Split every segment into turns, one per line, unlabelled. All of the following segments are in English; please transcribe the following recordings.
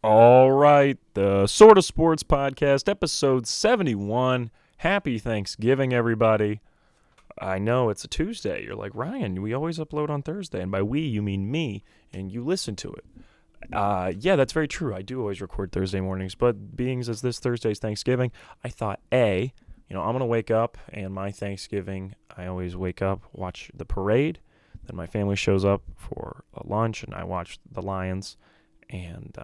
All right, the Sort of Sports Podcast, episode 71. Happy Thanksgiving, everybody. I know it's a Tuesday. You're like, Ryan, we always upload on Thursday. And by we, you mean me, and you listen to it. Yeah, that's very true. I do always record Thursday mornings, but being as this Thursday's Thanksgiving, I thought, I'm going to wake up, and my Thanksgiving, I always wake up, watch the parade. Then my family shows up for a lunch, and I watch the Lions and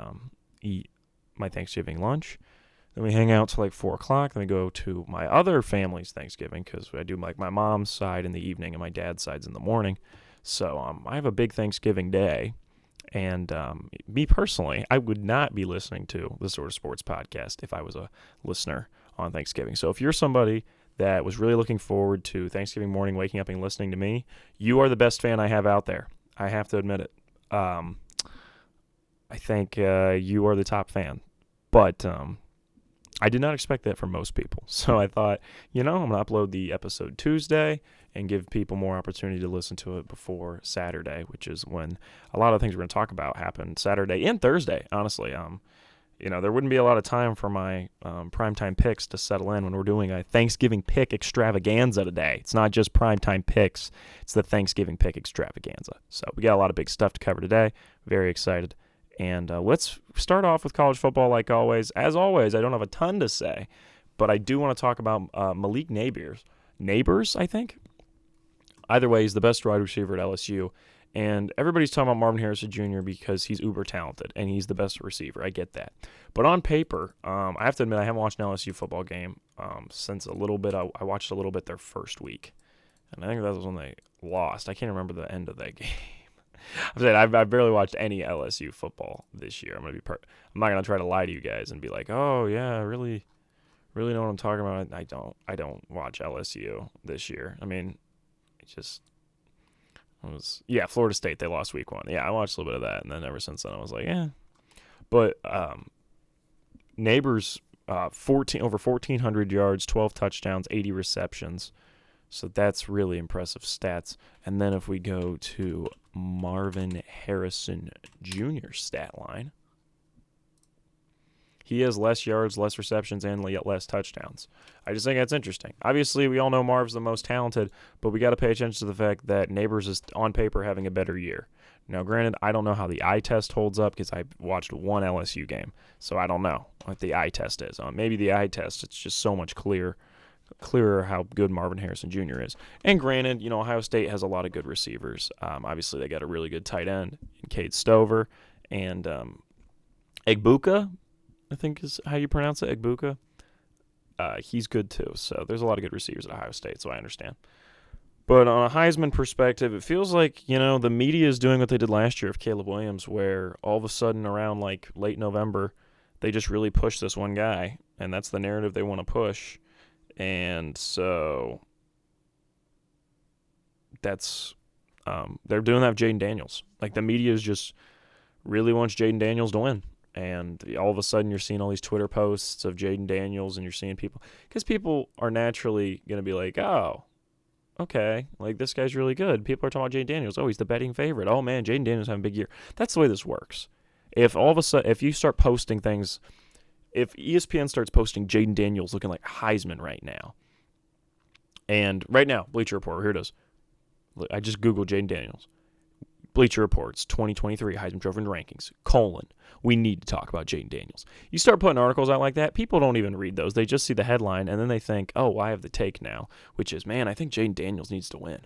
eat my Thanksgiving lunch. Then we hang out till like 4 o'clock. Then we go to my other family's Thanksgiving because I do like my mom's side in the evening and my dad's side's in the morning. So I have a big Thanksgiving day. And me personally, I would not be listening to the Sort of Sports Podcast if I was a listener on Thanksgiving. So if you're somebody that was really looking forward to Thanksgiving morning, waking up and listening to me, you are the best fan I have out there. I have to admit it. I think you are the top fan. But I did not expect that from most people. So I thought, I'm going to upload the episode Tuesday and give people more opportunity to listen to it before Saturday, which is when a lot of things we're going to talk about happen Saturday and Thursday, honestly. There wouldn't be a lot of time for my primetime picks to settle in when we're doing a Thanksgiving pick extravaganza today. It's not just primetime picks. It's the Thanksgiving pick extravaganza. So we got a lot of big stuff to cover today. Very excited. And let's start off with college football like always. As always, I don't have a ton to say, but I do want to talk about Malik Nabers. Nabers, I think? Either way, he's the best wide receiver at LSU. And everybody's talking about Marvin Harrison Jr. because he's uber talented and he's the best receiver. I get that. But on paper, I have to admit I haven't watched an LSU football game since a little bit. I watched a little bit their first week. And I think that was when they lost. I can't remember the end of that game. I'm saying I've barely watched any LSU football this year. I'm not gonna try to lie to you guys and be like, oh yeah, I really know what I'm talking about. I don't watch LSU this year. I mean, Florida State, they lost week 1. Yeah, I watched a little bit of that, and then ever since then I was like, yeah. But Nabers, over 1,400 yards, 12 touchdowns, 80 receptions. So that's really impressive stats. And then if we go to Marvin Harrison Jr.'s stat line, he has less yards, less receptions, and less touchdowns. I just think that's interesting. Obviously, we all know Marv's the most talented, but we got to pay attention to the fact that Nabers is, on paper, having a better year. Now, granted, I don't know how the eye test holds up because I watched one LSU game, so I don't know what the eye test is. Maybe the eye test, it's just so much clearer how good Marvin Harrison Jr. is. And granted, Ohio State has a lot of good receivers. Obviously, they got a really good tight end in Cade Stover. And Egbuka, I think is how you pronounce it, Egbuka. He's good too. So there's a lot of good receivers at Ohio State, so I understand. But on a Heisman perspective, it feels like, the media is doing what they did last year with Caleb Williams, where all of a sudden around like late November, they just really push this one guy. And that's the narrative they want to push. And so that's they're doing that with Jaden Daniels. Like the media is just really wants Jaden Daniels to win. And all of a sudden you're seeing all these Twitter posts of Jaden Daniels and you're seeing people – because people are naturally going to be like, oh, okay, like this guy's really good. People are talking about Jaden Daniels. Oh, he's the betting favorite. Oh, man, Jaden Daniels having a big year. That's the way this works. If all of a sudden – if you start posting things – if ESPN starts posting Jaden Daniels looking like Heisman right now, and right now, Bleacher Report, here it is. I just Googled Jaden Daniels. Bleacher Report's 2023 Heisman Trophy rankings, : we need to talk about Jaden Daniels. You start putting articles out like that, people don't even read those. They just see the headline, and then they think, oh, I have the take now, which is, man, I think Jaden Daniels needs to win.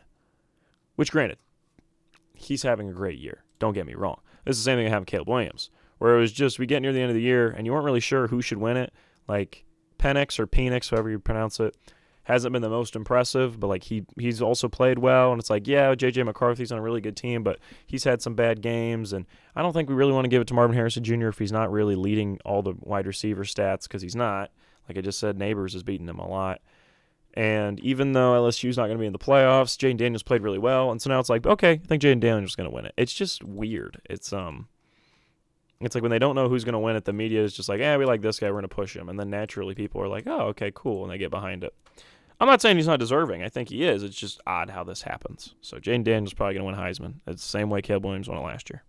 Which, granted, he's having a great year. Don't get me wrong. This is the same thing that happened with Caleb Williams, where it was just we get near the end of the year and you weren't really sure who should win it. Like Penix or Penix, however you pronounce it, hasn't been the most impressive, but like he's also played well. And it's like, yeah, J.J. McCarthy's on a really good team, but he's had some bad games. And I don't think we really want to give it to Marvin Harrison Jr. if he's not really leading all the wide receiver stats, because he's not. Like I just said, Nabers is beating him a lot. And even though LSU's not going to be in the playoffs, Jaden Daniels played really well. And so now it's like, okay, I think Jaden Daniels is going to win it. It's just weird. It's like when they don't know who's going to win it, the media is just like, we like this guy, we're going to push him. And then naturally people are like, oh, okay, cool, and they get behind it. I'm not saying he's not deserving. I think he is. It's just odd how this happens. So Jaden Daniels is probably going to win Heisman. It's the same way Caleb Williams won it last year.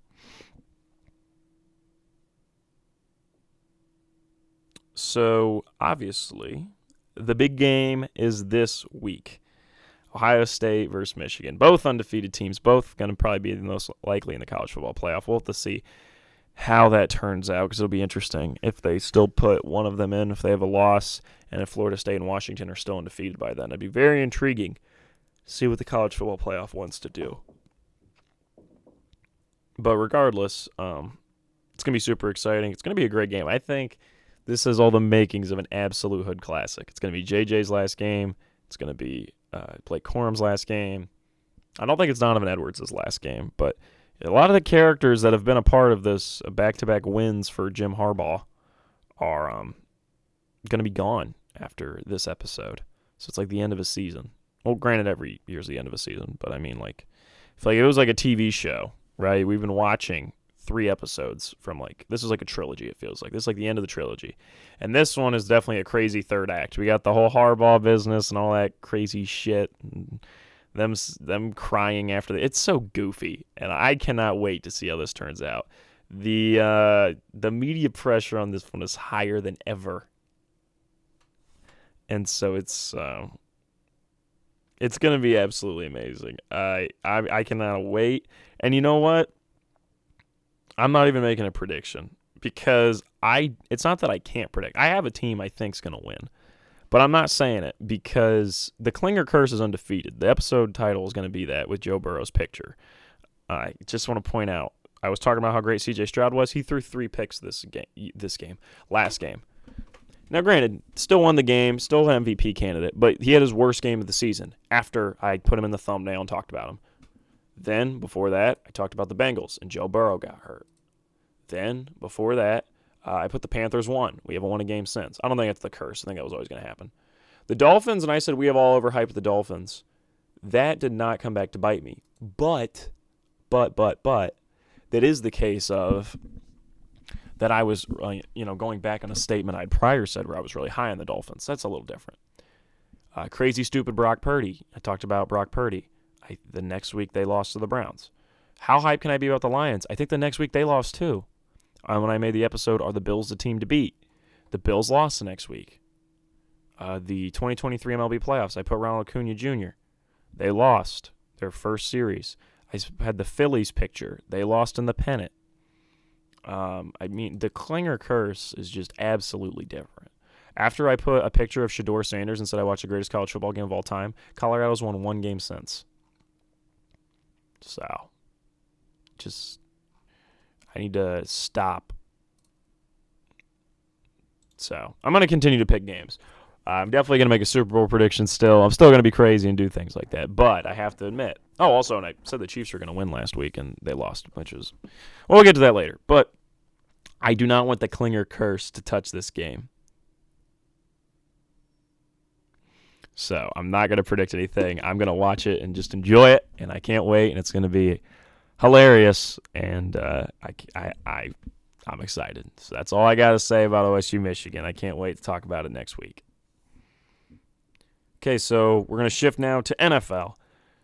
So, obviously, the big game is this week. Ohio State versus Michigan. Both undefeated teams, both going to probably be the most likely in the college football playoff. We'll have to see how that turns out because it'll be interesting if they still put one of them in, if they have a loss, and if Florida State and Washington are still undefeated by then. It'd be very intriguing to see what the college football playoff wants to do. But regardless, it's going to be super exciting. It's going to be a great game. I think this has all the makings of an absolute hood classic. It's going to be JJ's last game. It's going to be Blake Corum's last game. I don't think it's Donovan Edwards' last game, but a lot of the characters that have been a part of this back-to-back wins for Jim Harbaugh are going to be gone after this episode. So it's like the end of a season. Well, granted, every year's the end of a season, but I mean, like, I feel like it was like a TV show, right? We've been watching 3 episodes from, like, this is like a trilogy, it feels like. This is like the end of the trilogy. And this one is definitely a crazy third act. We got the whole Harbaugh business and all that crazy shit. And them crying after it's so goofy, and I cannot wait to see how this turns out. The media pressure on this one is higher than ever, and so it's gonna be absolutely amazing. I cannot wait. And you know what? I'm not even making a prediction because it's not that I can't predict. I have a team I think's gonna win. But I'm not saying it because the Klinger curse is undefeated. The episode title is going to be that with Joe Burrow's picture. I just want to point out, I was talking about how great C.J. Stroud was. He threw 3 picks last game. Now, granted, still won the game, still an MVP candidate, but he had his worst game of the season after I put him in the thumbnail and talked about him. Then, before that, I talked about the Bengals, and Joe Burrow got hurt. Then, before that, I put the Panthers 1. We haven't won a game since. I don't think that's the curse. I think that was always going to happen. The Dolphins, and I said we have all overhyped the Dolphins. That did not come back to bite me. But, that is the case of that I was, going back on a statement I'd prior said where I was really high on the Dolphins. That's a little different. Crazy, stupid Brock Purdy. I talked about Brock Purdy. The next week they lost to the Browns. How hyped can I be about the Lions? I think the next week they lost too. When I made the episode, are the Bills the team to beat? The Bills lost the next week. The 2023 MLB playoffs, I put Ronald Acuna Jr. They lost their first series. I had the Phillies picture. They lost in the pennant. The Klinger curse is just absolutely different. After I put a picture of Shedeur Sanders and said I watched the greatest college football game of all time, Colorado's won 1 game since. So, I need to stop. So, I'm going to continue to pick games. I'm definitely going to make a Super Bowl prediction still. I'm still going to be crazy and do things like that. But I have to admit. Oh, also, and I said the Chiefs were going to win last week, and they lost, which is... Well, we'll get to that later. But I do not want the Klinger curse to touch this game. So, I'm not going to predict anything. I'm going to watch it and just enjoy it, and I can't wait, and it's going to be hilarious, and I'm excited. So that's all I got to say about OSU Michigan. I can't wait to talk about it next week. Okay, so we're going to shift now to NFL.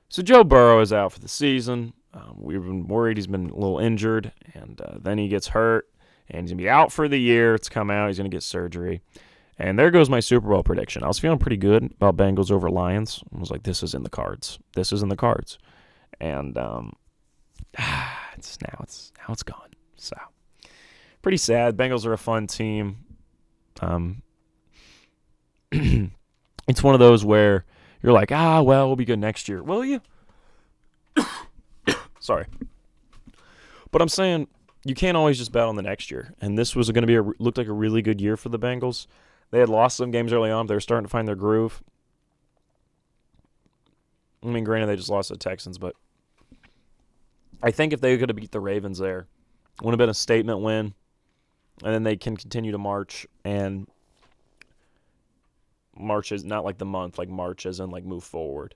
So Joe Burrow is out for the season. We've been worried he's been a little injured, and then he gets hurt, and he's going to be out for the year. It's come out. He's going to get surgery. And there goes my Super Bowl prediction. I was feeling pretty good about Bengals over Lions. I was like, this is in the cards. This is in the cards. And it's gone. So pretty sad. Bengals are a fun team. It's one of those where you're like, we'll be good next year. Will you? Sorry. But I'm saying you can't always just bet on the next year. And this was going to be looked like a really good year for the Bengals. They had lost some games early on. They were starting to find their groove. I mean, granted, they just lost to the Texans, but I think if they could have beat the Ravens there, it would have been a statement win, and then they can continue to march, and March is not like the month, like March as in like move forward,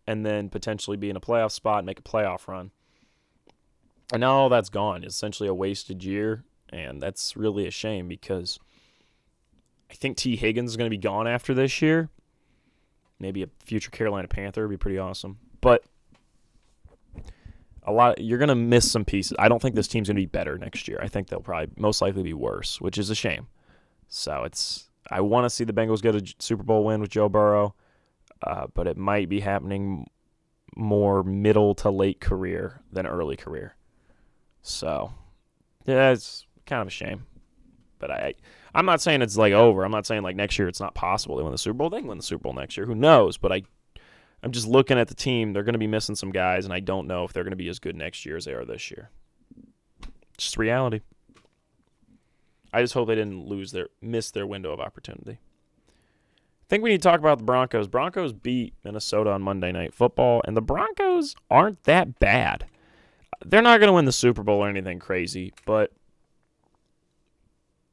and then potentially be in a playoff spot and make a playoff run. And now all that's gone. It's essentially a wasted year, and that's really a shame because I think T. Higgins is going to be gone after this year. Maybe a future Carolina Panther would be pretty awesome. But you're going to miss some pieces. I don't think this team's going to be better next year. I think they'll probably most likely be worse, which is a shame. So I want to see the Bengals get a Super Bowl win with Joe Burrow, but it might be happening more middle to late career than early career. So, yeah, it's kind of a shame. But I'm not saying it's like over. I'm not saying like next year it's not possible they win the Super Bowl. They can win the Super Bowl next year. Who knows? But I'm just looking at the team. They're going to be missing some guys, and I don't know if they're going to be as good next year as they are this year. Just reality. I just hope they didn't miss their window of opportunity. I think we need to talk about the Broncos. Broncos beat Minnesota on Monday Night Football, and the Broncos aren't that bad. They're not going to win the Super Bowl or anything crazy, but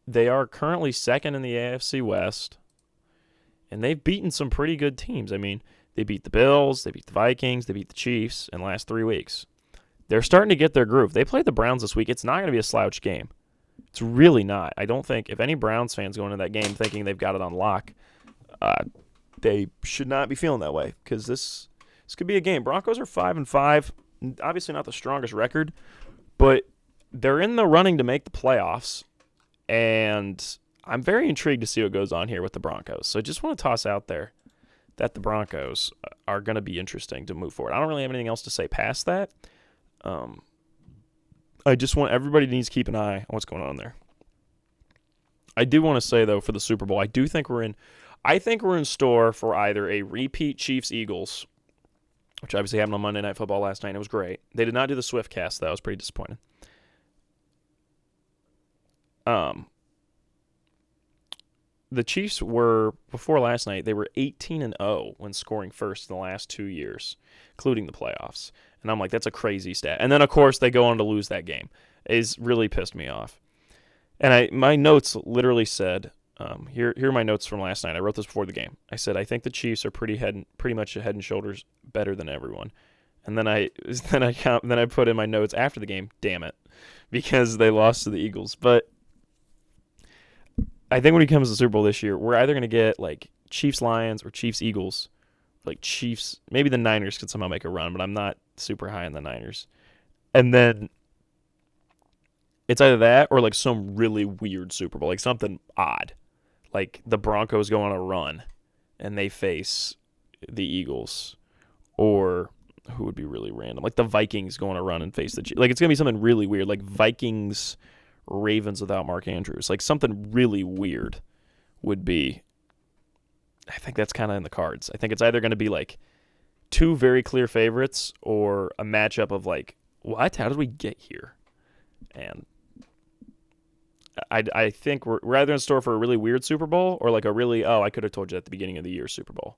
they are currently second in the AFC West, and they've beaten some pretty good teams. I mean, they beat the Bills, they beat the Vikings, they beat the Chiefs in the last 3 weeks. They're starting to get their groove. They play the Browns this week. It's not going to be a slouch game. It's really not. I don't think if any Browns fans go into that game thinking they've got it on lock, they should not be feeling that way because this could be a game. Broncos are 5-5. Obviously not the strongest record, but they're in the running to make the playoffs, and I'm very intrigued to see what goes on here with the Broncos. So I just want to toss out there that the Broncos are going to be interesting to move forward. I don't really have anything else to say past that. I just want everybody needs to keep an eye on what's going on there. I do want to say, though, for the Super Bowl, I think we're in store for either a repeat Chiefs-Eagles, which obviously happened on Monday Night Football last night, and it was great. They did not do the Swift cast, though. I was pretty disappointed. The Chiefs were, before last night, they were 18-0 when scoring first in the last 2 years, including the playoffs. And I'm like, that's a crazy stat. And then, of course, they go on to lose that game. It's really pissed me off. And my notes literally said, here are my notes from last night. I wrote this before the game. I said, I think the Chiefs are pretty much head and shoulders better than everyone. And then I put in my notes after the game, damn it, because they lost to the Eagles. But I think when it comes to the Super Bowl this year, we're either going to get like Chiefs-Lions or Chiefs-Eagles. Like Chiefs, maybe the Niners could somehow make a run, but I'm not super high on the Niners. And then it's either that or like some really weird Super Bowl, like something odd. Like the Broncos go on a run and they face the Eagles, or who would be really random? Like the Vikings go on a run and face the Chiefs. Like it's going to be something really weird, like Vikings Ravens without Mark Andrews. Like something really weird would be. I think that's kind of in the cards. I think it's either going to be like two very clear favorites or a matchup of like, what? How did we get here? And I think we're either in store for a really weird Super Bowl or like a really, I could have told you at the beginning of the year Super Bowl.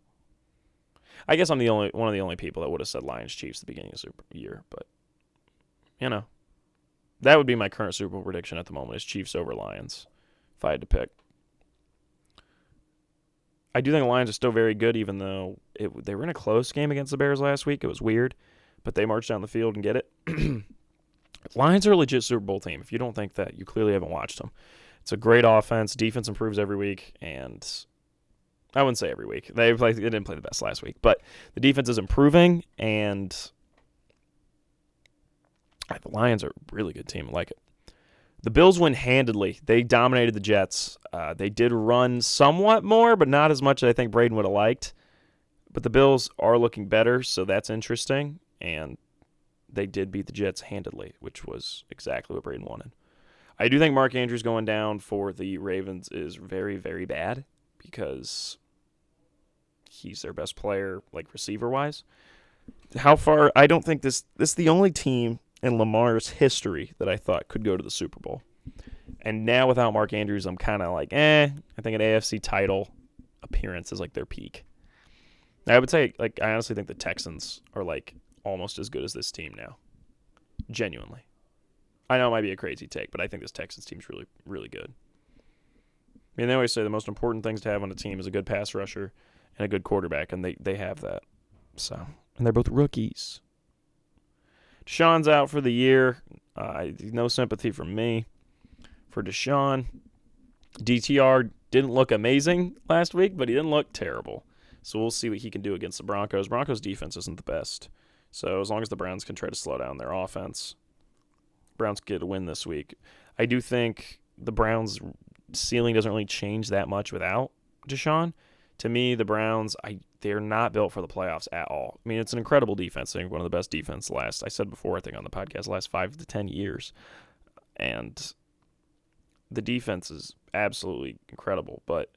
I guess I'm one of the only people that would have said Lions Chiefs at the beginning of the year, but that would be my current Super Bowl prediction at the moment is Chiefs over Lions if I had to pick. I do think the Lions are still very good, even though they were in a close game against the Bears last week. It was weird, but they marched down the field and get it. Lions are a legit Super Bowl team. If you don't think that, you clearly haven't watched them. It's a great offense. Defense improves every week, and I wouldn't say every week. They didn't play the best last week, but the defense is improving, and the Lions are a really good team. I like it. The Bills win handedly. They dominated the Jets. They did run somewhat more, but not as much as I think Braden would have liked. But the Bills are looking better, so that's interesting. And they did beat the Jets handedly, which was exactly what Braden wanted. I do think Mark Andrews going down for the Ravens is very, very bad because he's their best player, like receiver-wise. How far? I don't think this is the only team in Lamar's history that I thought could go to the Super Bowl. And now without Mark Andrews, I'm kind of like, I think an AFC title appearance is like their peak. I would say, like, I honestly think the Texans are like almost as good as this team now. Genuinely. I know it might be a crazy take, but I think this Texans team's really, really good. I mean, they always say the most important things to have on a team is a good pass rusher and a good quarterback, and they have that. So, and they're both rookies. Deshaun's out for the year. No sympathy from me for Deshaun. DTR didn't look amazing last week, but he didn't look terrible. So we'll see what he can do against the Broncos. Broncos' defense isn't the best. So as long as the Browns can try to slow down their offense, Browns get a win this week. I do think the Browns ceiling doesn't really change that much without Deshaun. To me, the Browns, they're not built for the playoffs at all. I mean, it's an incredible defense. I think one of the best defense I said before, I think on the podcast, last 5 to 10 years. And the defense is absolutely incredible, but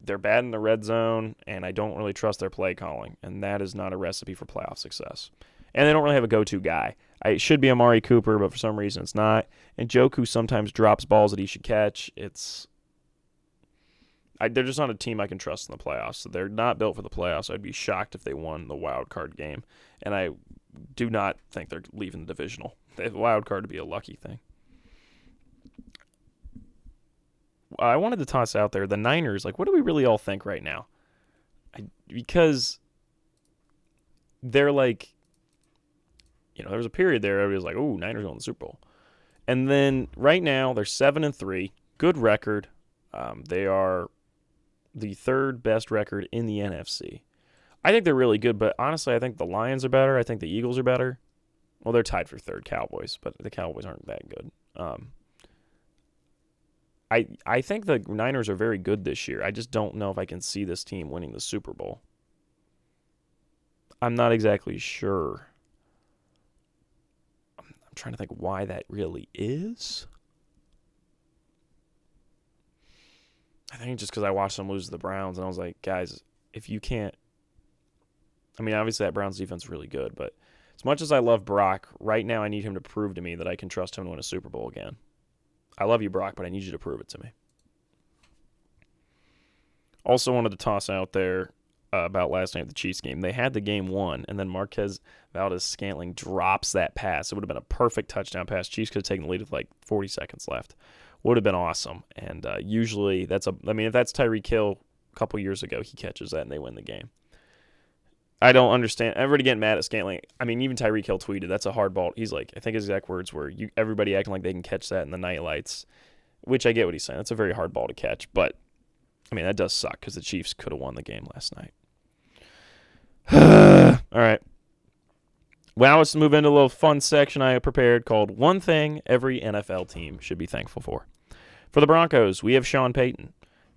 they're bad in the red zone, and I don't really trust their play calling, and that is not a recipe for playoff success. And they don't really have a go-to guy. It should be Amari Cooper, but for some reason it's not. And Njoku sometimes drops balls that he should catch. They're just not a team I can trust in the playoffs. So they're not built for the playoffs. I'd be shocked if they won the wild card game. And I do not think they're leaving the divisional. The wild card would be a lucky thing. I wanted to toss out there the Niners. Like, what do we really all think right now? Because they're like, there was a period there everybody was like, "Oh, Niners going to the Super Bowl," and then right now they're 7-3, good record. They are the third best record in the NFC. I think they're really good, but honestly, I think the Lions are better. I think the Eagles are better. Well, they're tied for third, Cowboys, but the Cowboys aren't that good. I think the Niners are very good this year. I just don't know if I can see this team winning the Super Bowl. I'm not exactly sure. I'm trying to think why that really is. I think just because I watched them lose to the Browns, and I was like, guys, if you can't... I mean, obviously that Browns defense is really good, but as much as I love Brock, right now I need him to prove to me that I can trust him to win a Super Bowl again. I love you, Brock, but I need you to prove it to me. Also wanted to toss out there about last night at the Chiefs game. They had the game won, and then Marquez Valdez-Scantling drops that pass. It would have been a perfect touchdown pass. Chiefs could have taken the lead with like 40 seconds left. Would have been awesome. And usually if that's Tyreek Hill a couple years ago, he catches that and they win the game. I don't understand. Everybody getting mad at Scantling. I mean, even Tyreek Hill tweeted, that's a hard ball. He's like, I think his exact words were, everybody acting like they can catch that in the night lights, which I get what he's saying. That's a very hard ball to catch. But, I mean, that does suck because the Chiefs could have won the game last night. All right. Well, let's move into a little fun section I prepared called One Thing Every NFL Team Should Be Thankful For. For the Broncos, we have Sean Payton.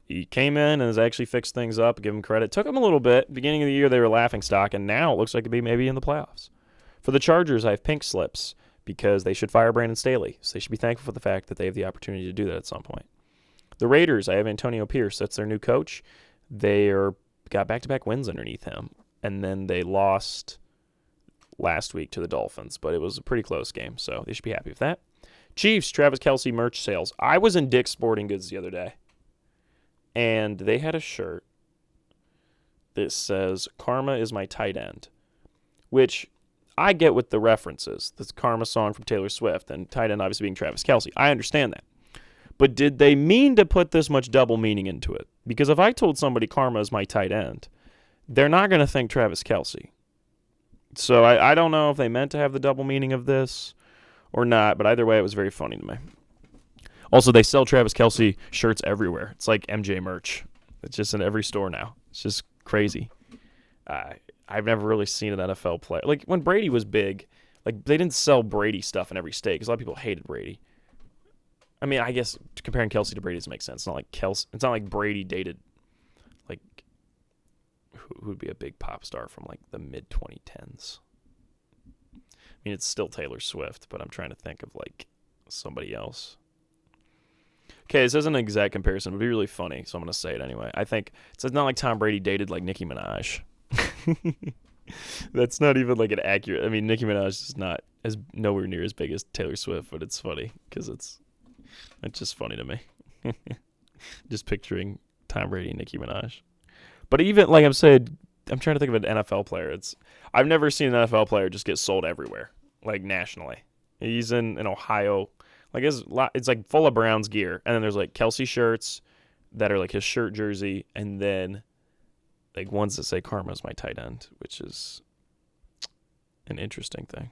He came in and has actually fixed things up. Give him credit. Took him a little bit. Beginning of the year, they were laughingstock, and now it looks like it'd be maybe in the playoffs. For the Chargers, I have pink slips because they should fire Brandon Staley. So they should be thankful for the fact that they have the opportunity to do that at some point. The Raiders, I have Antonio Pierce. That's their new coach. They got back-to-back wins underneath him, and then they lost last week to the Dolphins, but it was a pretty close game, so they should be happy with that. Chiefs, Travis Kelce merch sales. I was in Dick's Sporting Goods the other day, and they had a shirt that says, Karma is my tight end, which I get with the references. This Karma song from Taylor Swift, and tight end obviously being Travis Kelce. I understand that. But did they mean to put this much double meaning into it? Because if I told somebody Karma is my tight end, they're not going to think Travis Kelce. So I don't know if they meant to have the double meaning of this or not, but either way, it was very funny to me. Also, they sell Travis Kelce shirts everywhere. It's like MJ merch. It's just in every store now. It's just crazy. I've never really seen an NFL player. Like, when Brady was big, like, they didn't sell Brady stuff in every state because a lot of people hated Brady. I mean, I guess comparing Kelce to Brady doesn't make sense. It's not like Brady dated, like, who would be a big pop star from, like, the mid-2010s. I mean, it's still Taylor Swift, but I'm trying to think of, like, somebody else. Okay, this isn't an exact comparison. It would be really funny, so I'm going to say it anyway. I think it's not like Tom Brady dated, like, Nicki Minaj. That's not even, like, an accurate... I mean, Nicki Minaj is not nowhere near as big as Taylor Swift, but it's funny because it's just funny to me. Just picturing Tom Brady and Nicki Minaj. But even, like I'm saying, I'm trying to think of an NFL player. I've never seen an NFL player just get sold everywhere, like nationally. He's in Ohio. Like it's like full of Browns gear. And then there's like Kelce shirts that are like his shirt jersey. And then like ones that say Karma's my tight end, which is an interesting thing.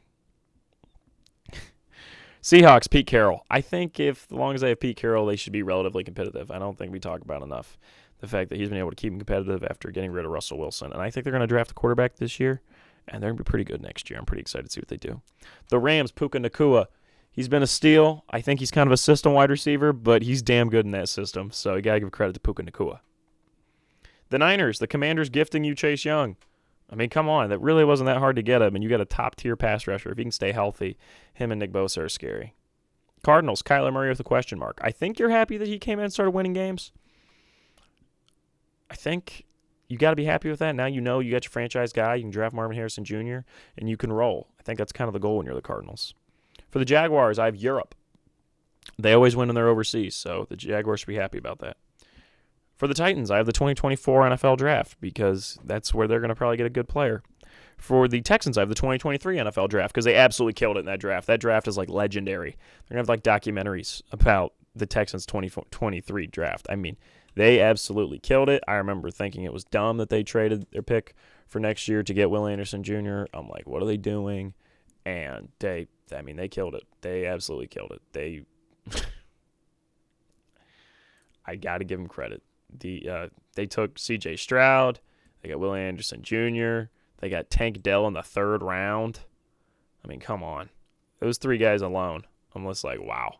Seahawks, Pete Carroll. I think as long as they have Pete Carroll, they should be relatively competitive. I don't think we talk about enough the fact that he's been able to keep them competitive after getting rid of Russell Wilson. And I think they're going to draft a quarterback this year, and they're going to be pretty good next year. I'm pretty excited to see what they do. The Rams, Puka Nacua. He's been a steal. I think he's kind of a system wide receiver, but he's damn good in that system. So you got to give credit to Puka Nacua. The Niners, the Commanders gifting you Chase Young. I mean, come on. That really wasn't that hard to get him, and you got a top-tier pass rusher. If he can stay healthy, him and Nick Bosa are scary. Cardinals, Kyler Murray with a question mark. I think you're happy that he came in and started winning games. I think you got to be happy with that. Now you know you got your franchise guy. You can draft Marvin Harrison Jr., and you can roll. I think that's kind of the goal when you're the Cardinals. For the Jaguars, I have Europe. They always win when they're overseas, so the Jaguars should be happy about that. For the Titans, I have the 2024 NFL Draft because that's where they're going to probably get a good player. For the Texans, I have the 2023 NFL Draft because they absolutely killed it in that draft. That draft is like legendary. They're going to have like documentaries about the Texans 2023 draft. I mean, they absolutely killed it. I remember thinking it was dumb that they traded their pick for next year to get Will Anderson Jr. I'm like, what are they doing? And they killed it. They absolutely killed it. I got to give them credit. They took C.J. Stroud. They got Will Anderson Jr. They got Tank Dell in the 3rd round. I mean, come on. Those 3 guys alone, I'm just like, wow.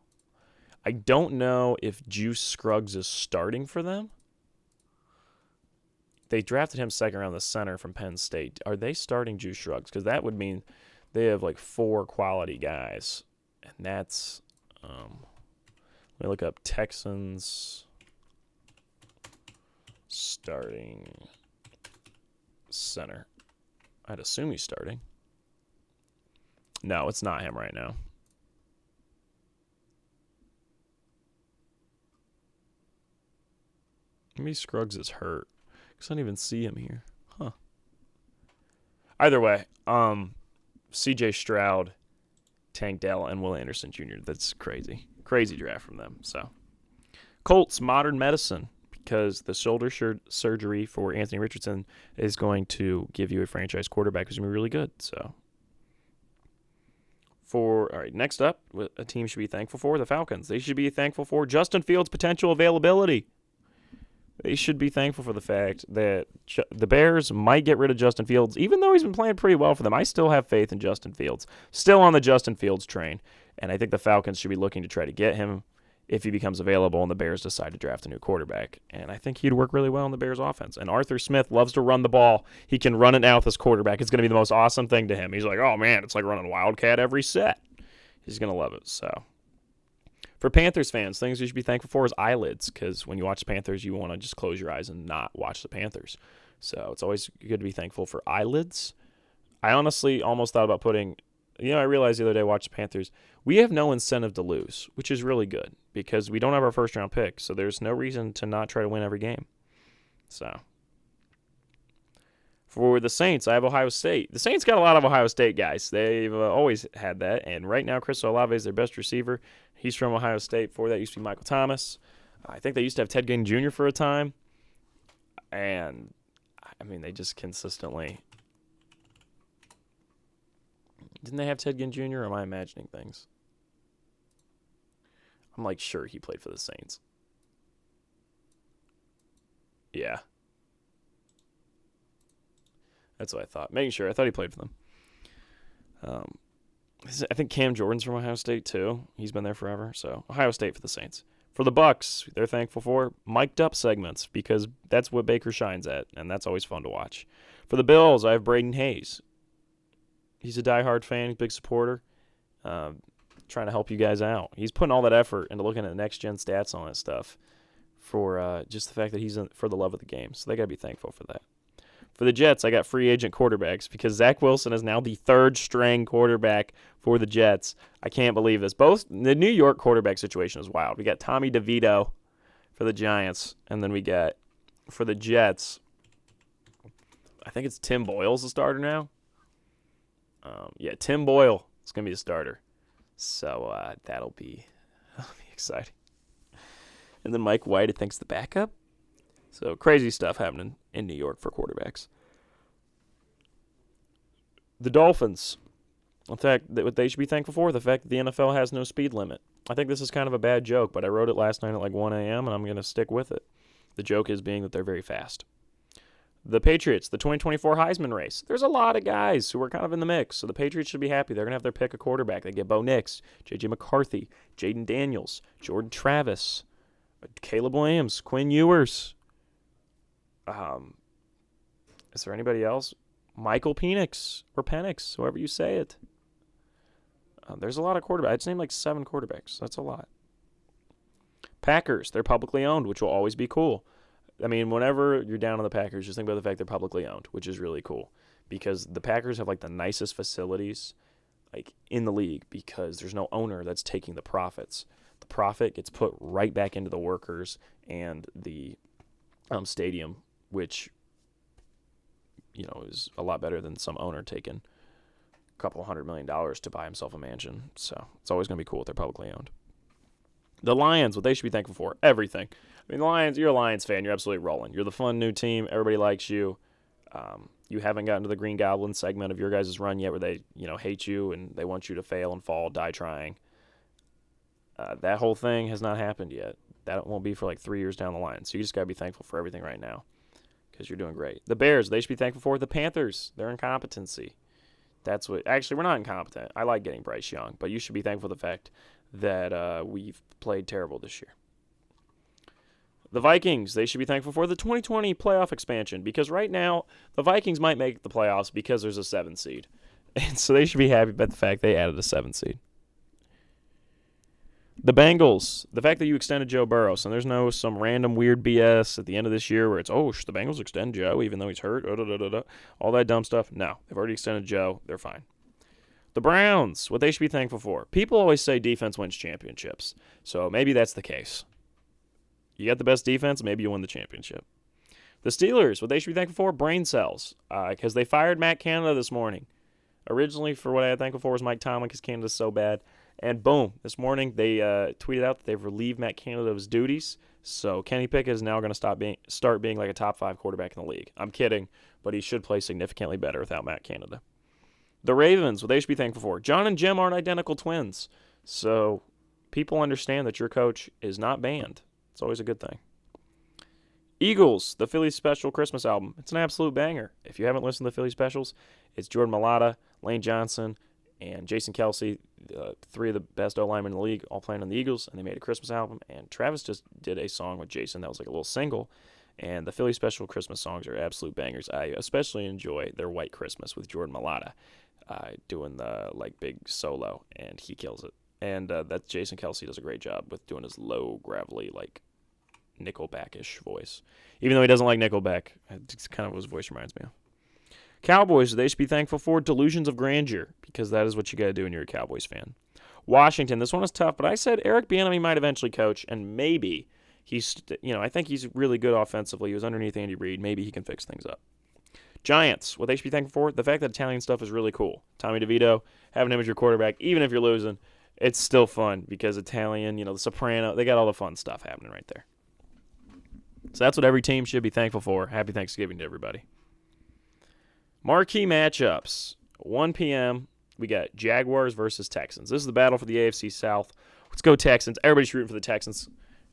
I don't know if Juice Scruggs is starting for them. They drafted him 2nd round, the center from Penn State. Are they starting Juice Scruggs? Because that would mean they have like 4 quality guys. And that's, let me look up Texans starting center. I'd assume he's starting. No, it's not him right now. Maybe Scruggs is hurt. Because I don't even see him here. Huh. Either way, C.J. Stroud, Tank Dell, and Will Anderson Jr. That's crazy. Crazy draft from them. So, Colts, modern medicine. Because the shoulder surgery for Anthony Richardson is going to give you a franchise quarterback who's going to be really good. So, all right, next up, what a team should be thankful for, the Falcons. They should be thankful for Justin Fields' potential availability. They should be thankful for the fact that the Bears might get rid of Justin Fields, even though he's been playing pretty well for them. I still have faith in Justin Fields. Still on the Justin Fields train. And I think the Falcons should be looking to try to get him if he becomes available and the Bears decide to draft a new quarterback. And I think he'd work really well in the Bears offense. And Arthur Smith loves to run the ball. He can run it now with his quarterback. It's going to be the most awesome thing to him. He's like, oh, man, it's like running Wildcat every set. He's going to love it. So, for Panthers fans, things you should be thankful for is eyelids, because when you watch the Panthers, you want to just close your eyes and not watch the Panthers. So it's always good to be thankful for eyelids. I honestly almost thought about putting, I realized the other day, watch the Panthers, we have no incentive to lose, which is really good, because we don't have our first-round pick, so there's no reason to not try to win every game. So, for the Saints, I have Ohio State. The Saints got a lot of Ohio State guys. They've always had that, and right now Chris Olave is their best receiver. He's from Ohio State. Before that used to be Michael Thomas. I think they used to have Ted Ginn Jr. for a time, and, I mean, they just consistently... Didn't they have Ted Ginn Jr., or am I imagining things? I'm like sure he played for the Saints. Yeah. That's what I thought. Making sure. I thought he played for them. I think Cam Jordan's from Ohio State too. He's been there forever. So Ohio State for the Saints. For the Bucks, they're thankful for mic'd up segments because that's what Baker shines at, and that's always fun to watch. For the Bills, I have Braden Hayes. He's a diehard fan, big supporter, trying to help you guys out. He's putting all that effort into looking at next-gen stats on that stuff for just the fact that he's for the love of the game. So they got to be thankful for that. For the Jets, I got free agent quarterbacks because Zach Wilson is now the 3rd-string quarterback for the Jets. I can't believe this. Both the New York quarterback situation is wild. We got Tommy DeVito for the Giants, and then we got, for the Jets, I think it's Tim Boyle's the starter now. Tim Boyle is going to be the starter. So that'll be exciting. And then Mike White, I think, is the backup. So crazy stuff happening in New York for quarterbacks. The Dolphins, in fact, what they should be thankful for, the fact that the NFL has no speed limit. I think this is kind of a bad joke, but I wrote it last night at like 1 a.m., and I'm going to stick with it. The joke is being that they're very fast. The Patriots, the 2024 Heisman race. There's a lot of guys who are kind of in the mix, so the Patriots should be happy. They're going to have their pick of quarterback. They get Bo Nix, J.J. McCarthy, Jaden Daniels, Jordan Travis, Caleb Williams, Quinn Ewers. Is there anybody else? Michael Penix or Penix, however you say it. There's a lot of quarterbacks. I'd name like 7 quarterbacks. That's a lot. Packers, they're publicly owned, which will always be cool. I mean, whenever you're down on the Packers, just think about the fact they're publicly owned, which is really cool because the Packers have like the nicest facilities like in the league because there's no owner that's taking the profits. The profit gets put right back into the workers and the stadium, which is a lot better than some owner taking a couple $100 million to buy himself a mansion. So it's always going to be cool if they're publicly owned. The Lions, what they should be thankful for, everything. I mean, the Lions, you're a Lions fan. You're absolutely rolling. You're the fun new team. Everybody likes you. You haven't gotten to the Green Goblin segment of your guys' run yet where they, hate you and they want you to fail and fall, die trying. That whole thing has not happened yet. That won't be for like 3 years down the line. So you just got to be thankful for everything right now because you're doing great. The Bears, they should be thankful for. The Panthers, their incompetency. Actually, we're not incompetent. I like getting Bryce Young, but you should be thankful for the fact that we've played terrible this year. The Vikings, they should be thankful for the 2020 playoff expansion because right now the Vikings might make the playoffs because there's a 7 seed. And so they should be happy about the fact they added a 7 seed. The Bengals, the fact that you extended Joe Burrow, and there's no some random weird BS at the end of this year where it's, the Bengals extend Joe even though he's hurt, all that dumb stuff. No, they've already extended Joe. They're fine. The Browns, what they should be thankful for. People always say defense wins championships, so maybe that's the case. You got the best defense, maybe you win the championship. The Steelers, what they should be thankful for, brain cells, because they fired Matt Canada this morning. Originally, for what I had thankful for was Mike Tomlin because Canada's so bad. And boom, this morning they tweeted out that they've relieved Matt Canada of his duties. So Kenny Pickett is now going to start being like a top 5 quarterback in the league. I'm kidding, but he should play significantly better without Matt Canada. The Ravens, what they should be thankful for. John and Jim aren't identical twins. So people understand that your coach is not banned. It's always a good thing. Eagles, the Philly Special Christmas album. It's an absolute banger. If you haven't listened to the Philly Specials, it's Jordan Mailata, Lane Johnson, and Jason Kelsey, 3 of the best O-linemen in the league, all playing on the Eagles, and they made a Christmas album. And Travis just did a song with Jason that was like a little single. And the Philly Special Christmas songs are absolute bangers. I especially enjoy their White Christmas with Jordan Mailata doing the big solo, and he kills it. And that Jason Kelsey does a great job with doing his low, gravelly, Nickelback-ish voice. Even though he doesn't like Nickelback, it's kind of what his voice reminds me of. Cowboys, they should be thankful for delusions of grandeur because that is what you got to do when you're a Cowboys fan. Washington, this one is tough, but I said Eric Bieniemy might eventually coach, and maybe he's, I think he's really good offensively. He was underneath Andy Reid. Maybe he can fix things up. Giants, what they should be thankful for, the fact that Italian stuff is really cool. Tommy DeVito, having him as your quarterback, even if you're losing, it's still fun because Italian, the Soprano, they got all the fun stuff happening right there. So that's what every team should be thankful for. Happy Thanksgiving to everybody. Marquee matchups. 1 p.m., we got Jaguars versus Texans. This is the battle for the AFC South. Let's go Texans. Everybody's rooting for the Texans.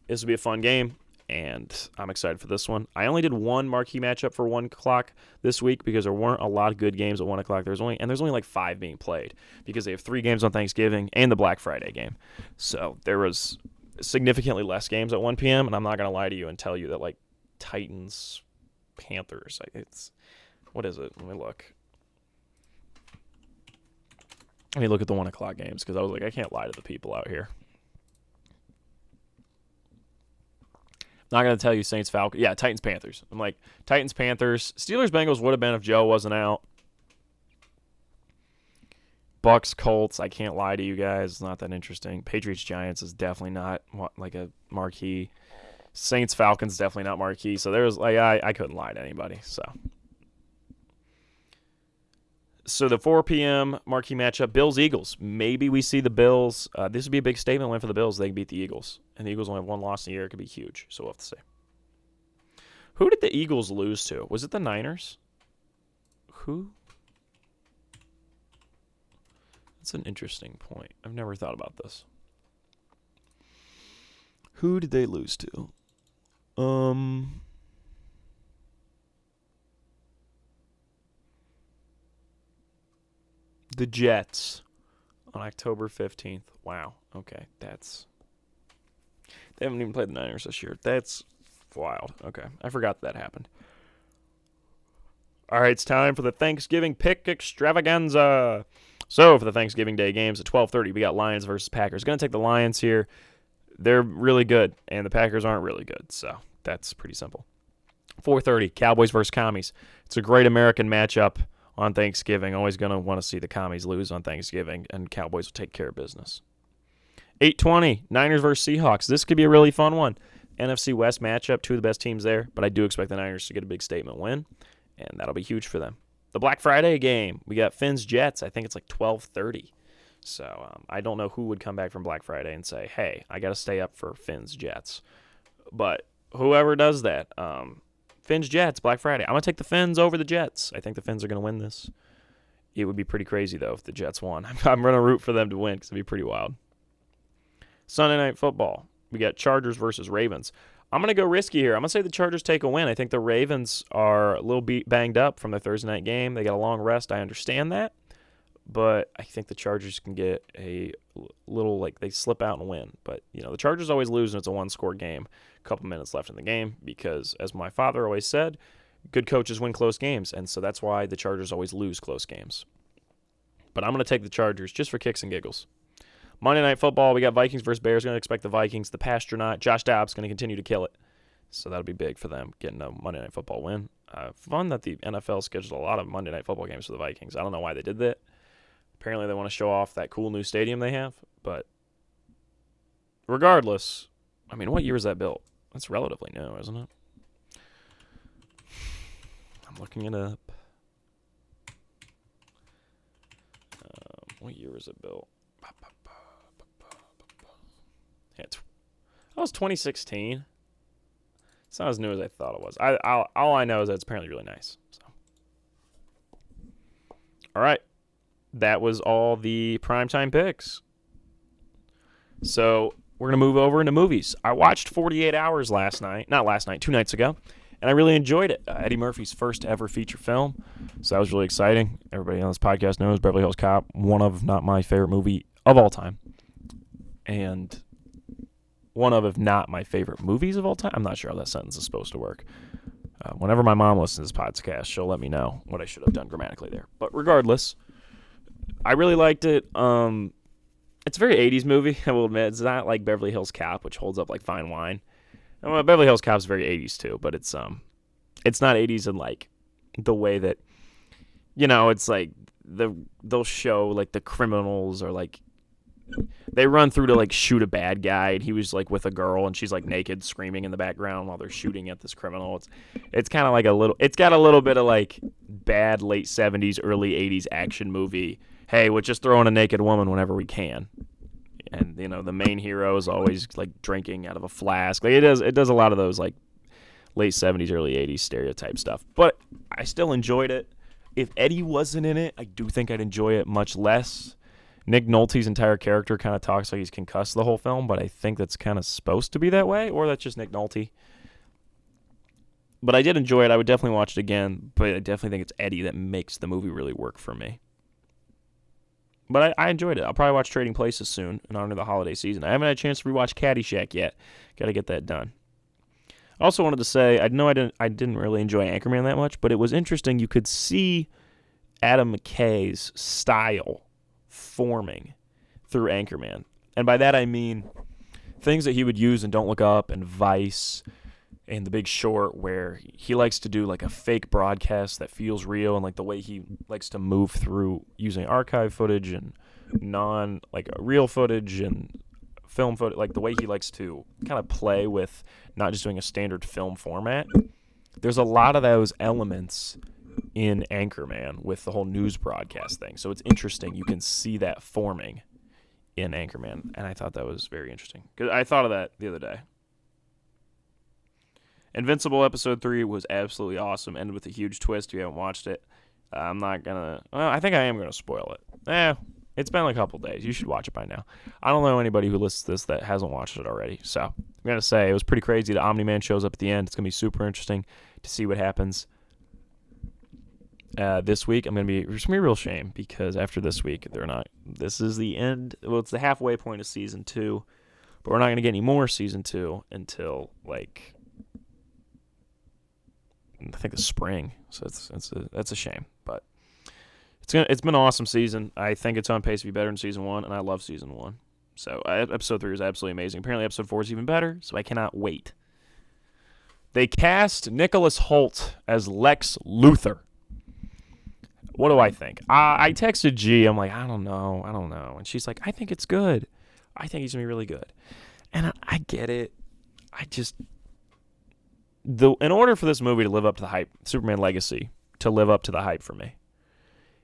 This will be a fun game, and I'm excited for this one. I only did one marquee matchup for 1 o'clock this week because there weren't a lot of good games at 1 o'clock. There's only 5 being played because they have 3 games on Thanksgiving and the Black Friday game. So there was significantly less games at 1 p.m., and I'm not going to lie to you and tell you that, Titans, Panthers, what is it? Let me look. Let me look at the 1 o'clock games because I was like, I can't lie to the people out here. Not going to tell you Saints, Falcons. Yeah, Titans, Panthers. I'm like, Titans, Panthers. Steelers, Bengals would have been if Joe wasn't out. Bucks, Colts. I can't lie to you guys. It's not that interesting. Patriots, Giants is definitely not a marquee. Saints, Falcons, definitely not marquee. So there was I couldn't lie to anybody. So the 4 p.m. marquee matchup, Bills-Eagles. Maybe we see the Bills. This would be a big statement win for the Bills. They can beat the Eagles. And the Eagles only have 1 loss in the year. It could be huge. So we'll have to see. Who did the Eagles lose to? Was it the Niners? Who? That's an interesting point. I've never thought about this. Who did they lose to? the Jets on October 15th. Wow. Okay, they haven't even played the Niners this year. That's wild. Okay, I forgot that happened. All right, it's time for the Thanksgiving pick extravaganza. So for the Thanksgiving Day games at 12:30, we got Lions versus Packers. Going to take the Lions here. They're really good, and the Packers aren't really good, so that's pretty simple. 4:30, Cowboys versus Commies. It's a great American matchup on Thanksgiving. Always going to want to see the Commies lose on Thanksgiving, and Cowboys will take care of business. 8:20, Niners versus Seahawks. This could be a really fun one. NFC West matchup, two of the best teams there, but I do expect the Niners to get a big statement win, and that'll be huge for them. The Black Friday game, we got Finns Jets. I think it's like 12:30. So I don't know who would come back from Black Friday and say, hey, I got to stay up for Finns Jets. But whoever does that, Finns Jets, Black Friday. I'm going to take the Finns over the Jets. I think the Finns are going to win this. It would be pretty crazy, though, if the Jets won. I'm going to root for them to win because it'd be pretty wild. Sunday Night Football. We got Chargers versus Ravens. I'm going to go risky here. I'm going to say the Chargers take a win. I think the Ravens are a little banged up from their Thursday night game. They got a long rest. I understand that. But I think the Chargers can get a little, they slip out and win. But, the Chargers always lose when it's a one-score game. A couple minutes left in the game because, as my father always said, good coaches win close games. And so that's why the Chargers always lose close games. But I'm going to take the Chargers just for kicks and giggles. Monday Night Football, we got Vikings versus Bears. Going to expect the Vikings. The Pastronaut, Josh Dobbs, going to continue to kill it. So that'll be big for them, getting a Monday Night Football win. Fun that the NFL scheduled a lot of Monday Night Football games for the Vikings. I don't know why they did that. Apparently they want to show off that cool new stadium they have. But regardless, what year was that built? That's relatively new, isn't it? I'm looking it up. What year was it built? Yeah, that was 2016. It's not as new as I thought it was. All I know is that it's apparently really nice. So, all right. That was all the primetime picks. So we're going to move over into movies. I watched 48 Hours two nights ago, and I really enjoyed it. Eddie Murphy's first ever feature film, so that was really exciting. Everybody on this podcast knows Beverly Hills Cop, one of, not my favorite movie of all time, and one of, if not my favorite movies of all time. I'm not sure how that sentence is supposed to work. Whenever my mom listens to this podcast, she'll let me know what I should have done grammatically there. But regardless, I really liked it. It's a very 80s movie, I will admit. It's not like Beverly Hills Cop, which holds up like fine wine. Beverly Hills Cop is very 80s too, but it's not 80s in like the way that, it's like they'll show like the criminals or like they run through to like shoot a bad guy, and he was like with a girl, and she's like naked screaming in the background while they're shooting at this criminal. It's kind of like it's got a little bit of like bad late 70s, early 80s action movie. Hey, we're just throwing a naked woman whenever we can. And, the main hero is always, like, drinking out of a flask. Like, it does a lot of those, like, late 70s, early 80s stereotype stuff. But I still enjoyed it. If Eddie wasn't in it, I do think I'd enjoy it much less. Nick Nolte's entire character kind of talks like he's concussed the whole film, but I think that's kind of supposed to be that way, or that's just Nick Nolte. But I did enjoy it. I would definitely watch it again, but I definitely think it's Eddie that makes the movie really work for me. But I enjoyed it. I'll probably watch Trading Places soon in honor of the holiday season. I haven't had a chance to rewatch Caddyshack yet. Got to get that done. I also wanted to say, I didn't really enjoy Anchorman that much, but it was interesting. You could see Adam McKay's style forming through Anchorman. And by that I mean things that he would use in Don't Look Up and Vice and The Big Short, where he likes to do like a fake broadcast that feels real, and like the way he likes to move through using archive footage and real footage and film footage, like the way he likes to kind of play with not just doing a standard film format. There's a lot of those elements in Anchorman with the whole news broadcast thing. So it's interesting. You can see that forming in Anchorman, and I thought that was very interesting. 'Cause I thought of that the other day. Invincible Episode 3 was absolutely awesome. Ended with a huge twist. If you haven't watched it, I'm not going to... Well, I think I am going to spoil it. It's been a couple days. You should watch it by now. I don't know anybody who listens to this that hasn't watched it already. So I'm going to say it was pretty crazy. The Omni-Man shows up at the end. It's going to be super interesting to see what happens. This week, it's going to be a real shame because after this week, they're not. This is the end. Well, it's the halfway point of season 2, but we're not going to get any more season 2 until like I think the spring. So that's a shame, but it's been an awesome season. I think it's on pace to be better than season 1, and I love season 1. So episode 3 is absolutely amazing. Apparently, episode 4 is even better. So I cannot wait. They cast Nicholas Hoult as Lex Luthor. What do I think? I texted G. I'm like, I don't know. And she's like, I think it's good. I think he's going to be really good. And I get it. In order for this movie to live up to the hype, Superman Legacy, to live up to the hype for me,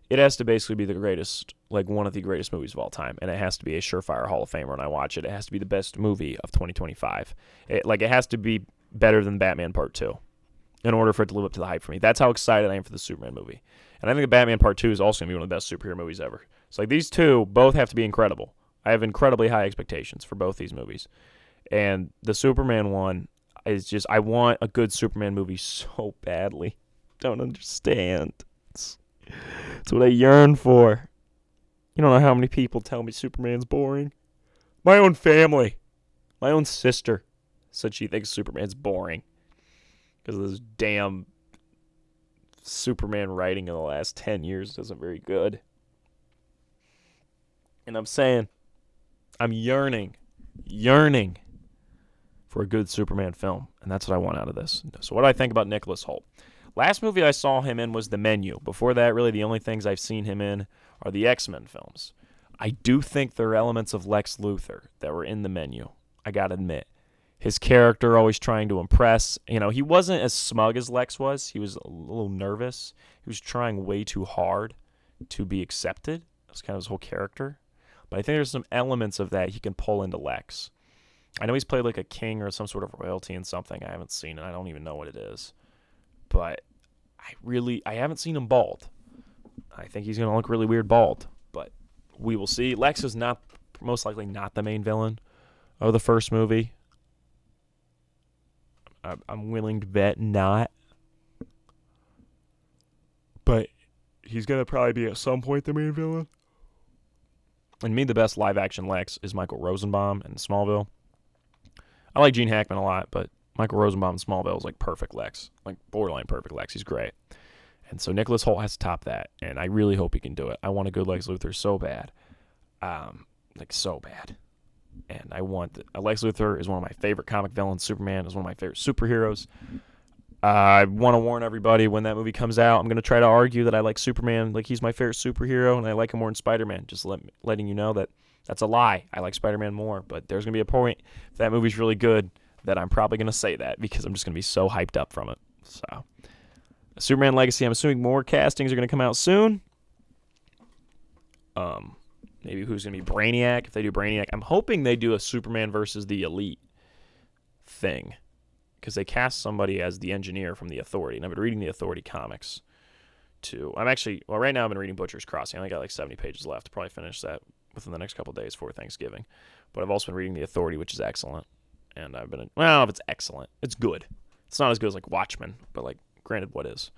it has to basically be the greatest, like one of the greatest movies of all time. And it has to be a surefire Hall of Famer when I watch it. It has to be the best movie of 2025. It has to be better than Batman Part 2 in order for it to live up to the hype for me. That's how excited I am for the Superman movie. And I think the Batman Part 2 is also going to be one of the best superhero movies ever. So these two both have to be incredible. I have incredibly high expectations for both these movies. And the Superman one is just, I want a good Superman movie so badly. Don't understand. It's what I yearn for. You don't know how many people tell me Superman's boring. My own family. My own sister said she thinks Superman's boring because of this damn Superman writing in the last 10 years isn't very good. And I'm saying, I'm yearning for a good Superman film, and that's what I want out of this. So what do I think about Nicholas Hoult? Last movie I saw him in was The Menu. Before that, really the only things I've seen him in are the X-Men films. I do think there are elements of Lex Luthor that were in The Menu, I gotta admit. His character always trying to impress. He wasn't as smug as Lex was. He was a little nervous. He was trying way too hard to be accepted. That's kind of his whole character. But I think there's some elements of that he can pull into Lex. I know he's played like a king or some sort of royalty in something. I haven't seen it. I don't even know what it is. But I haven't seen him bald. I think he's going to look really weird bald. But we will see. Lex is most likely not the main villain of the first movie. I'm willing to bet not. But he's going to probably be at some point the main villain. And me, the best live-action Lex is Michael Rosenbaum in Smallville. I like Gene Hackman a lot, but Michael Rosenbaum in Smallville is like perfect Lex. Like borderline perfect Lex. He's great. And so Nicholas Hoult has to top that, and I really hope he can do it. I want a good Lex Luthor so bad. So bad. And Lex Luthor is one of my favorite comic villains. Superman is one of my favorite superheroes. I want to warn everybody when that movie comes out, I'm going to try to argue that I like Superman, like he's my favorite superhero, and I like him more than Spider-Man. Just letting you know that that's a lie. I like Spider-Man more, but there's going to be a point if that movie's really good that I'm probably going to say that because I'm just going to be so hyped up from it. So, Superman Legacy, I'm assuming more castings are going to come out soon. Maybe who's going to be Brainiac? If they do Brainiac, I'm hoping they do a Superman versus the Elite thing because they cast somebody as the engineer from the Authority, and I've been reading the Authority comics too. Right now I've been reading Butcher's Crossing. I only got like 70 pages left. Probably finish that within the next couple of days before Thanksgiving. But I've also been reading the Authority, which is excellent. And if it's excellent, it's good. It's not as good as like Watchmen, but like granted, what is?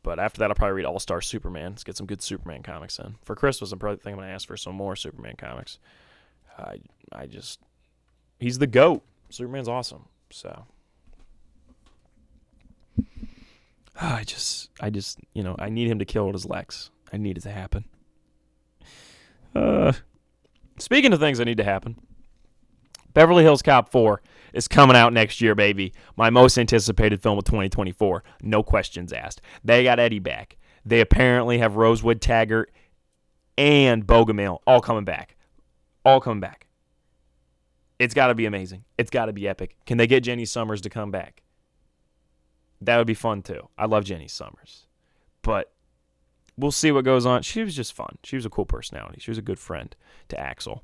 But after that, I'll probably read All-Star Superman. Let's get some good Superman comics in. For Christmas, I'm probably thinking I'm going to ask for some more Superman comics. He's the GOAT. Superman's awesome. So, I need him to kill it as Lex. I need it to happen. Speaking of things that need to happen, Beverly Hills Cop 4 is coming out next year, baby. My most anticipated film of 2024. No questions asked. They got Eddie back. They apparently have Rosewood Taggart and Bogomil all coming back. It's got to be amazing. It's got to be epic. Can they get Jenny Summers to come back? That would be fun, too. I love Jenny Summers. But we'll see what goes on. She was just fun. She was a cool personality. She was a good friend to Axel.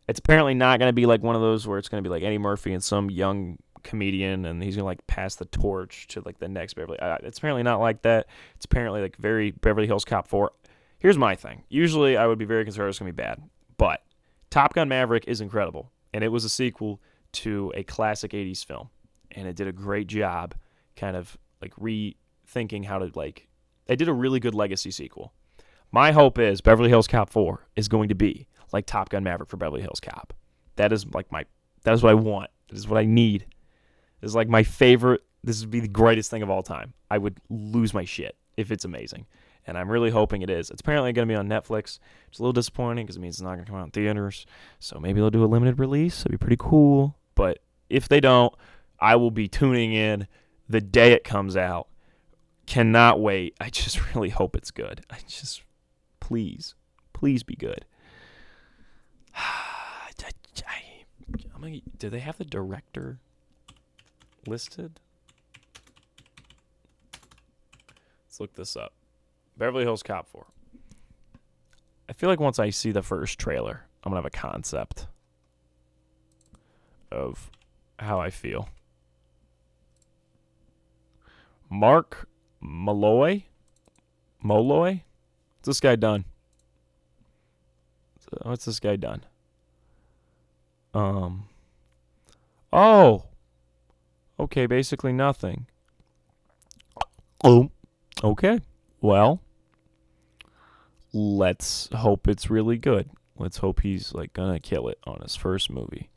It's apparently not going to be like one of those where it's going to be like Eddie Murphy and some young comedian and he's going to like pass the torch to like the next Beverly. It's apparently not like that. It's apparently like very Beverly Hills Cop 4. Here's my thing. Usually I would be very concerned it's going to be bad. But Top Gun Maverick is incredible. And it was a sequel to a classic 80s film. And it did a great job kind of like rethinking how to like They did a really good Legacy sequel. My hope is Beverly Hills Cop 4 is going to be like Top Gun Maverick for Beverly Hills Cop. That is what I want. That is what I need. This is like my favorite. This would be the greatest thing of all time. I would lose my shit if it's amazing. And I'm really hoping it is. It's apparently going to be on Netflix. It's a little disappointing because it means it's not going to come out in theaters. So maybe they'll do a limited release. It'd be pretty cool. But if they don't, I will be tuning in the day it comes out. Cannot wait. I just really hope it's good. Please be good. Do they have the director listed? Let's look this up. Beverly Hills Cop 4. I feel like once I see the first trailer, I'm going to have a concept of how I feel. Mark Molloy? What's this guy done? Oh. Okay, basically nothing. Oh. Okay. Well, let's hope it's really good. Let's hope he's like gonna kill it on his first movie.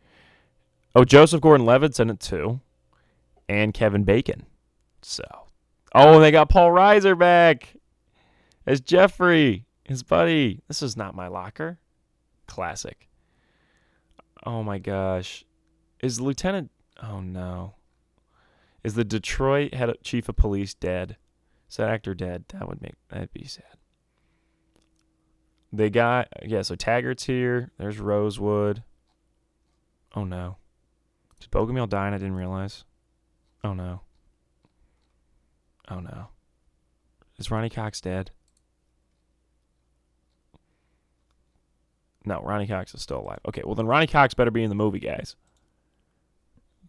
Oh, Joseph Gordon-Levitt's in it too. And Kevin Bacon. So. Oh, and they got Paul Reiser back as Jeffrey, his buddy. This is Not My Locker. Classic. Oh my gosh. Is Lieutenant... Oh no. Is the Detroit chief of police dead? Is that actor dead? That'd be sad. They got... Yeah, so Taggart's here. There's Rosewood. Oh no. Did Bogomil die and I didn't realize? Oh no. Oh no. Is Ronnie Cox dead? No, Ronnie Cox is still alive. Okay, well then Ronnie Cox better be in the movie, guys.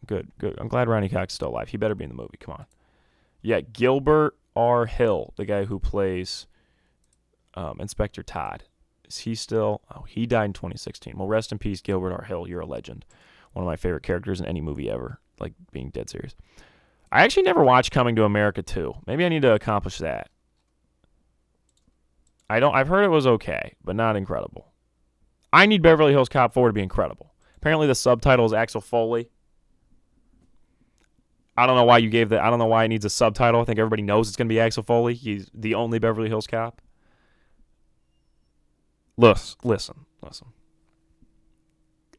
Good. I'm glad Ronnie Cox is still alive. He better be in the movie. Come on. Yeah, Gilbert R. Hill, the guy who plays Inspector Todd. Is he still... Oh, he died in 2016. Well, rest in peace, Gilbert R. Hill. You're a legend. One of my favorite characters in any movie ever. Like, being dead serious. I actually never watched Coming to America 2. Maybe I need to accomplish that. I've heard it was okay, but not incredible. I need Beverly Hills Cop 4 to be incredible. Apparently the subtitle is Axel Foley. I don't know why you gave that. I don't know why it needs a subtitle. I think everybody knows it's going to be Axel Foley. He's the only Beverly Hills Cop. Listen.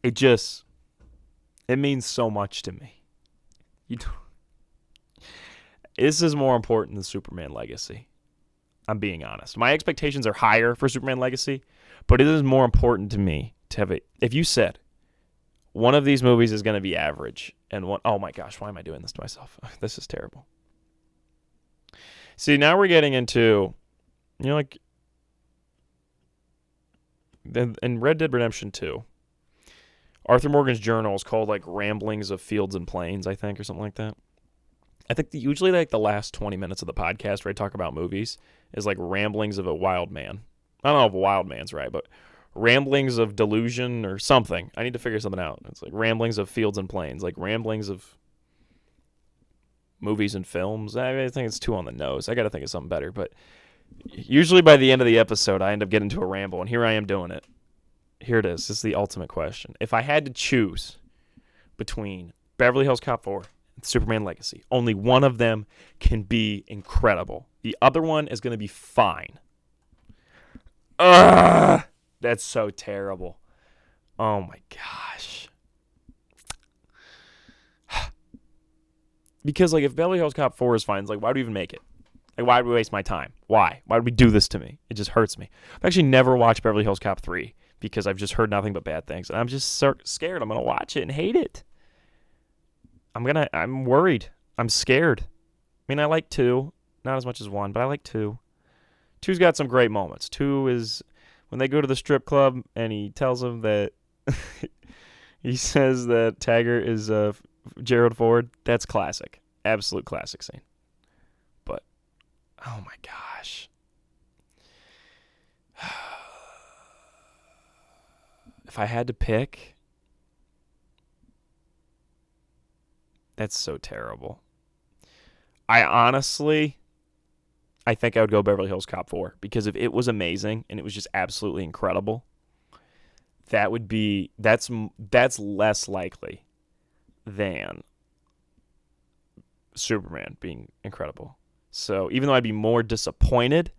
It means so much to me. This is more important than Superman Legacy. I'm being honest. My expectations are higher for Superman Legacy, but it is more important to me to have it. If you said one of these movies is going to be average, and one, oh my gosh, why am I doing this to myself? This is terrible. See, now we're getting into, like, in Red Dead Redemption 2, Arthur Morgan's journal is called, like, Ramblings of Fields and Plains, I think, or something like that. I think usually, like, the last 20 minutes of the podcast where I talk about movies is, like, Ramblings of a Wild Man. I don't know if Wild Man's right, but Ramblings of Delusion or something. I need to figure something out. It's like Ramblings of Fields and Plains, like Ramblings of Movies and Films. I think it's too on the nose. I got to think of something better, but usually by the end of the episode, I end up getting to a ramble, and here I am doing it. Here it is. This is the ultimate question. If I had to choose between Beverly Hills Cop 4 and Superman Legacy, only one of them can be incredible. The other one is going to be fine. Ugh! That's so terrible. Oh my gosh. Because, like, if Beverly Hills Cop 4 is fine, it's like, why do we even make it? Like, why would we waste my time? Why? Why would we do this to me? It just hurts me. I've actually never watched Beverly Hills Cop 3 because I've just heard nothing but bad things. And I'm just scared. I'm going to watch it and hate it. I'm worried. I'm scared. I mean, I like 2. Not as much as 1, but I like 2. 2's got some great moments. 2 is when they go to the strip club and he tells them that he says that Taggart is Gerald Ford. That's classic. Absolute classic scene. But, oh my gosh. If I had to pick, that's so terrible. I honestly I think I would go Beverly Hills Cop 4, because if it was amazing and it was just absolutely incredible, that's less likely than Superman being incredible. So even though I'd be more disappointed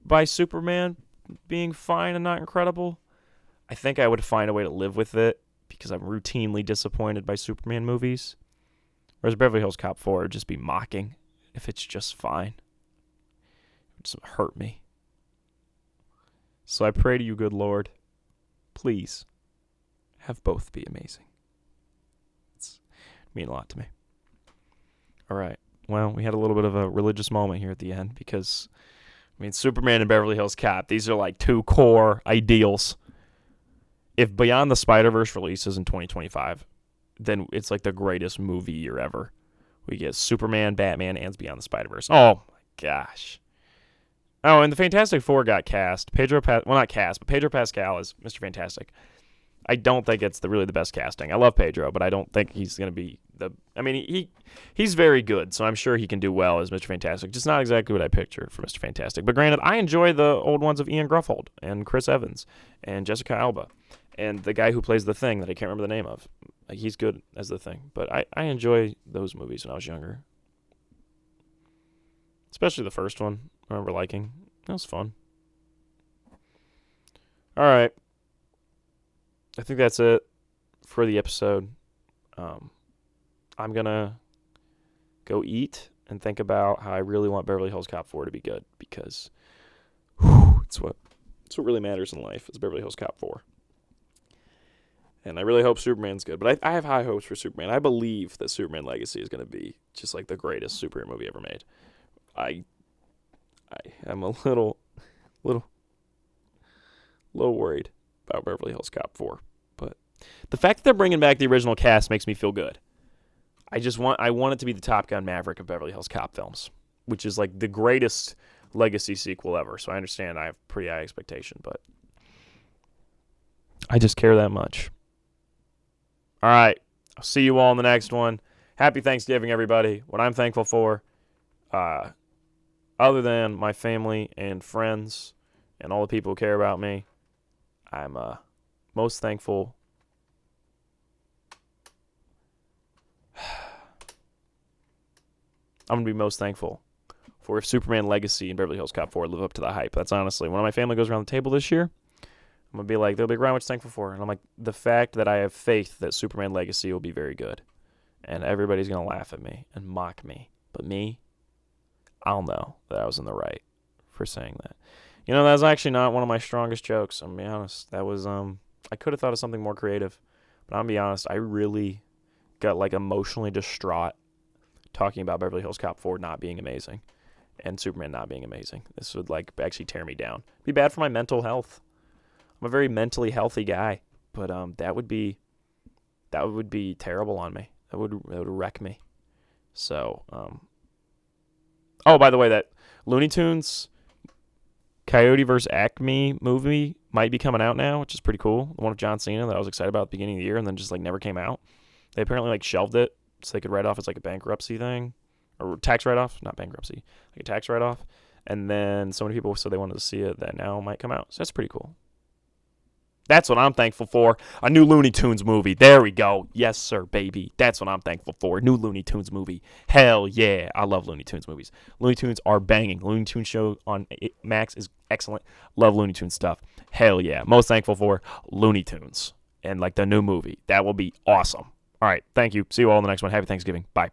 by Superman being fine and not incredible, I think I would find a way to live with it, because I'm routinely disappointed by Superman movies. Whereas Beverly Hills Cop 4 would just be mocking if it's just fine. It would just hurt me. So I pray to you, good Lord, please have both be amazing. It's mean a lot to me. All right. Well, we had a little bit of a religious moment here at the end, because, Superman and Beverly Hills Cop, these are like two core ideals. If Beyond the Spider-Verse releases in 2025, then it's like the greatest movie year ever. We get Superman, Batman, and Beyond the Spider-Verse. Oh, my gosh. Oh, and the Fantastic Four got cast. Not cast, but Pedro Pascal is Mr. Fantastic. I don't think it's really the best casting. I love Pedro, but I don't think he's going to be he's very good, so I'm sure he can do well as Mr. Fantastic. Just not exactly what I pictured for Mr. Fantastic. But granted, I enjoy the old ones of Ian Gruffold and Chris Evans and Jessica Alba and the guy who plays the Thing that I can't remember the name of. He's good as the Thing. But I enjoy those movies when I was younger. Especially the first one, I remember liking. That was fun. All right. I think that's it for the episode. I'm going to go eat and think about how I really want Beverly Hills Cop 4 to be good, because it's what really matters in life is Beverly Hills Cop 4. And I really hope Superman's good. But I have high hopes for Superman. I believe that Superman Legacy is going to be just like the greatest superhero movie ever made. I am a little worried about Beverly Hills Cop 4. But the fact that they're bringing back the original cast makes me feel good. I want it to be the Top Gun Maverick of Beverly Hills Cop films, which is like the greatest legacy sequel ever. So I understand I have pretty high expectation, but I just care that much. All right. I'll see you all in the next one. Happy Thanksgiving, everybody. What I'm thankful for, other than my family and friends and all the people who care about me, I'm most thankful. I'm going to be most thankful for if Superman Legacy and Beverly Hills Cop 4 live up to the hype. That's honestly, when my family goes around the table this year, I'm going to be like, they'll be, Ryan, what you thankful for? And I'm like, the fact that I have faith that Superman Legacy will be very good. And everybody's going to laugh at me and mock me. But me, I'll know that I was in the right for saying that. That was actually not one of my strongest jokes. I'm going to be honest. That was, I could have thought of something more creative. But I'm going to be honest, I really got like emotionally distraught talking about Beverly Hills Cop 4 not being amazing and Superman not being amazing. This would like actually tear me down. It'd be bad for my mental health. I'm a very mentally healthy guy, but that would be terrible on me. That would wreck me. So, oh, by the way, that Looney Tunes Coyote vs. Acme movie might be coming out now, which is pretty cool. The one with John Cena that I was excited about at the beginning of the year and then just like never came out. They apparently like shelved it so they could write off as like a bankruptcy thing or tax write-off, not bankruptcy, like a tax write-off. And then so many people said they wanted to see it that now might come out. So that's pretty cool. That's what I'm thankful for. A new Looney Tunes movie. There we go. Yes, sir, baby. That's what I'm thankful for. New Looney Tunes movie. Hell yeah. I love Looney Tunes movies. Looney Tunes are banging. Looney Tunes show on Max is excellent. Love Looney Tunes stuff. Hell yeah. Most thankful for Looney Tunes and like the new movie. That will be awesome. All right. Thank you. See you all in the next one. Happy Thanksgiving. Bye.